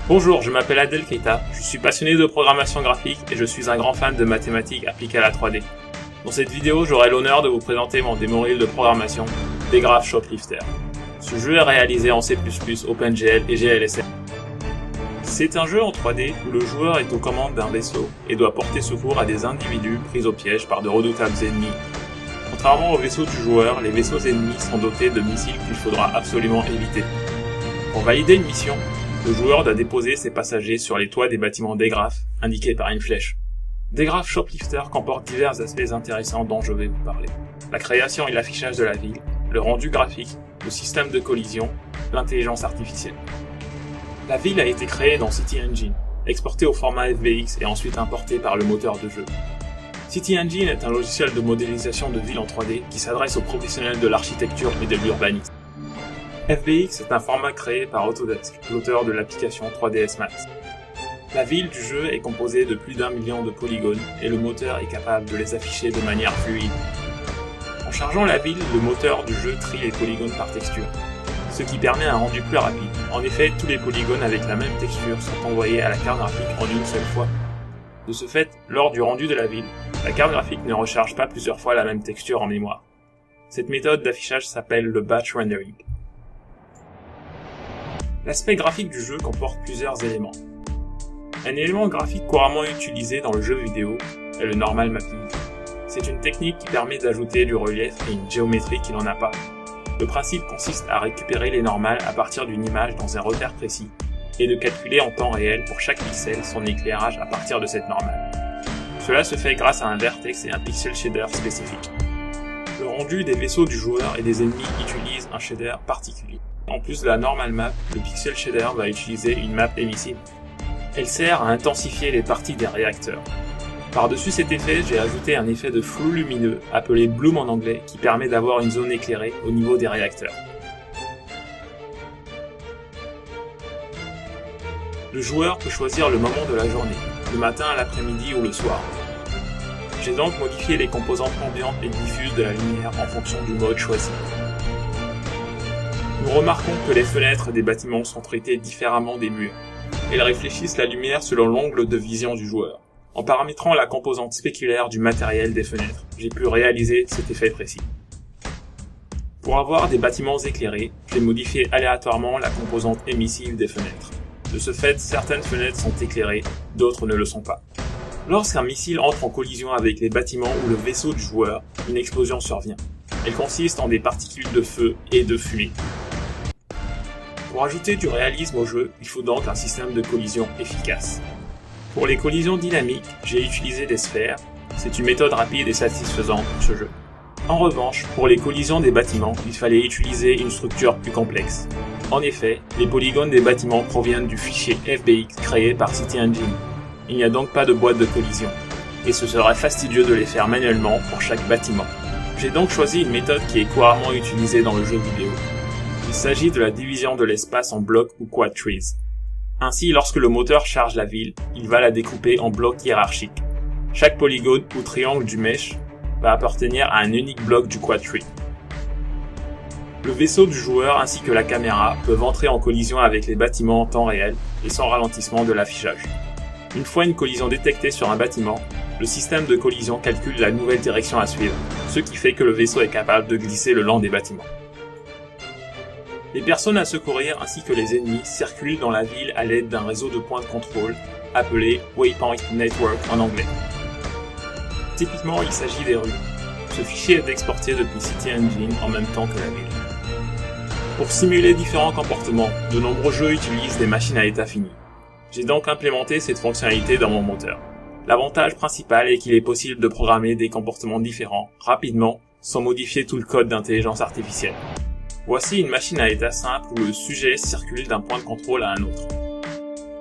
Bonjour, je m'appelle Adel Keita, je suis passionné de programmation graphique et je suis un grand fan de mathématiques appliquées à la 3D. Dans cette vidéo, j'aurai l'honneur de vous présenter mon démo reel de programmation, Degraph Shoplifter. Ce jeu est réalisé en C++, OpenGL et GLSL. C'est un jeu en 3D où le joueur est aux commandes d'un vaisseau et doit porter secours à des individus pris au piège par de redoutables ennemis. Contrairement aux vaisseaux du joueur, les vaisseaux ennemis sont dotés de missiles qu'il faudra absolument éviter. Pour valider une mission, le joueur doit déposer ses passagers sur les toits des bâtiments Degraph, indiqués par une flèche. Degraph Shoplifter comporte divers aspects intéressants dont je vais vous parler. La création et l'affichage de la ville, le rendu graphique, le système de collision, l'intelligence artificielle. La ville a été créée dans CityEngine, exportée au format FBX et ensuite importée par le moteur de jeu. CityEngine est un logiciel de modélisation de villes en 3D qui s'adresse aux professionnels de l'architecture et de l'urbanisme. FBX est un format créé par Autodesk, l'auteur de l'application 3ds Max. La ville du jeu est composée de plus d'1 million de polygones et le moteur est capable de les afficher de manière fluide. En chargeant la ville, le moteur du jeu trie les polygones par texture, ce qui permet un rendu plus rapide. En effet, tous les polygones avec la même texture sont envoyés à la carte graphique en une seule fois. De ce fait, lors du rendu de la ville, la carte graphique ne recharge pas plusieurs fois la même texture en mémoire. Cette méthode d'affichage s'appelle le batch rendering. L'aspect graphique du jeu comporte plusieurs éléments. Un élément graphique couramment utilisé dans le jeu vidéo est le normal mapping. C'est une technique qui permet d'ajouter du relief et une géométrie qui n'en a pas. Le principe consiste à récupérer les normales à partir d'une image dans un repère précis et de calculer en temps réel pour chaque pixel son éclairage à partir de cette normale. Cela se fait grâce à un vertex et un pixel shader spécifique. Le rendu des vaisseaux du joueur et des ennemis utilise un shader particulier. En plus de la normal map, le pixel shader va utiliser une map émissive. Elle sert à intensifier les parties des réacteurs. Par-dessus cet effet, j'ai ajouté un effet de flou lumineux, appelé bloom en anglais, qui permet d'avoir une zone éclairée au niveau des réacteurs. Le joueur peut choisir le moment de la journée, le matin, l'après-midi ou le soir. J'ai donc modifié les composantes ambiantes et diffuses de la lumière en fonction du mode choisi. Nous remarquons que les fenêtres des bâtiments sont traitées différemment des murs. Elles réfléchissent la lumière selon l'angle de vision du joueur. En paramétrant la composante spéculaire du matériel des fenêtres, j'ai pu réaliser cet effet précis. Pour avoir des bâtiments éclairés, j'ai modifié aléatoirement la composante émissive des fenêtres. De ce fait, certaines fenêtres sont éclairées, d'autres ne le sont pas. Lorsqu'un missile entre en collision avec les bâtiments ou le vaisseau du joueur, une explosion survient. Elle consiste en des particules de feu et de fumée. Pour ajouter du réalisme au jeu, il faut donc un système de collision efficace. Pour les collisions dynamiques, j'ai utilisé des sphères, c'est une méthode rapide et satisfaisante pour ce jeu. En revanche, pour les collisions des bâtiments, il fallait utiliser une structure plus complexe. En effet, les polygones des bâtiments proviennent du fichier FBX créé par CityEngine. Il n'y a donc pas de boîte de collision, et ce serait fastidieux de les faire manuellement pour chaque bâtiment. J'ai donc choisi une méthode qui est couramment utilisée dans le jeu vidéo. Il s'agit de la division de l'espace en blocs ou quad trees. Ainsi, lorsque le moteur charge la ville, il va la découper en blocs hiérarchiques. Chaque polygone ou triangle du mesh va appartenir à un unique bloc du quad tree. Le vaisseau du joueur ainsi que la caméra peuvent entrer en collision avec les bâtiments en temps réel et sans ralentissement de l'affichage. Une fois une collision détectée sur un bâtiment, le système de collision calcule la nouvelle direction à suivre, ce qui fait que le vaisseau est capable de glisser le long des bâtiments. Les personnes à secourir ainsi que les ennemis circulent dans la ville à l'aide d'un réseau de points de contrôle, appelé Waypoint Network en anglais. Typiquement, il s'agit des rues. Ce fichier est exporté depuis CityEngine en même temps que la ville. Pour simuler différents comportements, de nombreux jeux utilisent des machines à état fini. J'ai donc implémenté cette fonctionnalité dans mon moteur. L'avantage principal est qu'il est possible de programmer des comportements différents, rapidement, sans modifier tout le code d'intelligence artificielle. Voici une machine à état simple où le sujet circule d'un point de contrôle à un autre.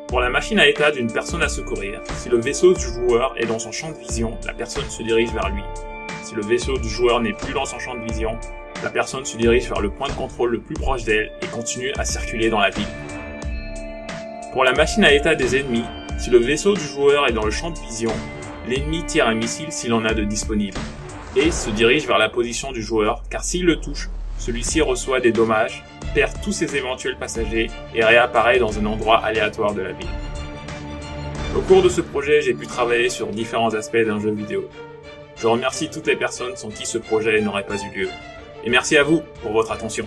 Pour la machine à état d'une personne à secourir, si le vaisseau du joueur est dans son champ de vision, la personne se dirige vers lui. Si le vaisseau du joueur n'est plus dans son champ de vision, la personne se dirige vers le point de contrôle le plus proche d'elle et continue à circuler dans la ville. Pour la machine à état des ennemis, si le vaisseau du joueur est dans le champ de vision, l'ennemi tire un missile s'il en a de disponible, et se dirige vers la position du joueur car s'il le touche, Celui-ci reçoit des dommages, perd tous ses éventuels passagers et réapparaît dans un endroit aléatoire de la ville. Au cours de ce projet, j'ai pu travailler sur différents aspects d'un jeu vidéo. Je remercie toutes les personnes sans qui ce projet n'aurait pas eu lieu. Et merci à vous pour votre attention.